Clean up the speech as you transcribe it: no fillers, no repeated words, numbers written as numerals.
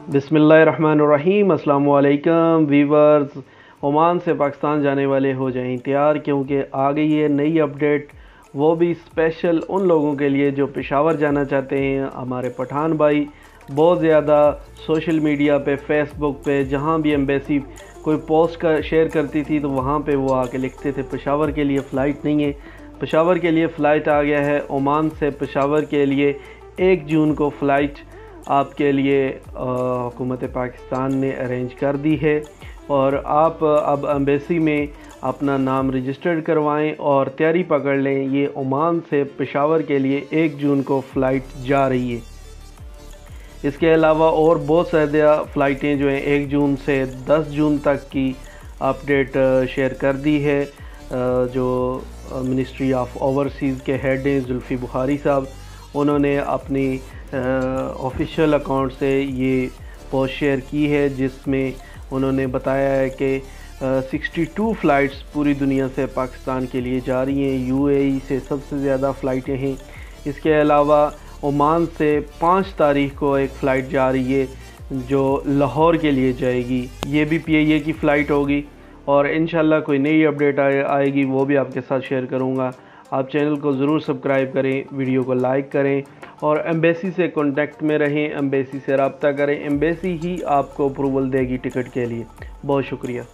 बिस्मिल्लाहिर्रहमानिर्रहीम। अस्सलाम वालेकुम वीवर्स। ओमान से पाकिस्तान जाने वाले हो जाएं तैयार, क्योंकि आ गई है नई अपडेट, वो भी स्पेशल उन लोगों के लिए जो पेशावर जाना चाहते हैं। हमारे पठान भाई बहुत ज़्यादा सोशल मीडिया पे, फेसबुक पे, जहाँ भी एम्बेसी कोई पोस्ट का शेयर करती थी तो वहाँ पे वो आके लिखते थे पेशावर के लिए फ़्लाइट नहीं है। पेशावर के लिए फ़्लाइट आ गया है। ओमान से पेशावर के लिए 1 जून को फ़्लाइट आपके लिए हुकूमत पाकिस्तान ने अरेंज कर दी है, और आप अब एम्बेसी में अपना नाम रजिस्टर्ड करवाएं और तैयारी पकड़ लें। ये ओमान से पेशावर के लिए 1 जून को फ़्लाइट जा रही है। इसके अलावा और बहुत सारे फ़्लाइटें जो हैं 1 जून से 10 जून तक की अपडेट शेयर कर दी है। जो मिनिस्ट्री ऑफ ओवरसीज़ के हेड हैं जुल्फ़ी बुखारी साहब, उन्होंने अपनी ऑफिशियल अकाउंट से ये पोस्ट शेयर की है, जिसमें उन्होंने बताया है कि 62 फ़्लाइट्स पूरी दुनिया से पाकिस्तान के लिए जा रही हैं। यूएई से सबसे ज़्यादा फ़्लाइटें हैं। इसके अलावा ओमान से 5 तारीख को एक फ़्लाइट जा रही है जो लाहौर के लिए जाएगी। ये भी पीआईए की फ़्लाइट होगी, और इंशाल्लाह कोई नई अपडेट आएगी वो भी आपके साथ शेयर करूँगा। आप चैनल को ज़रूर सब्सक्राइब करें, वीडियो को लाइक करें और एम्बेसी से कांटेक्ट में रहें, एम्बेसी से रब्ता करें। एम्बेसी ही आपको अप्रूवल देगी टिकट के लिए। बहुत शुक्रिया।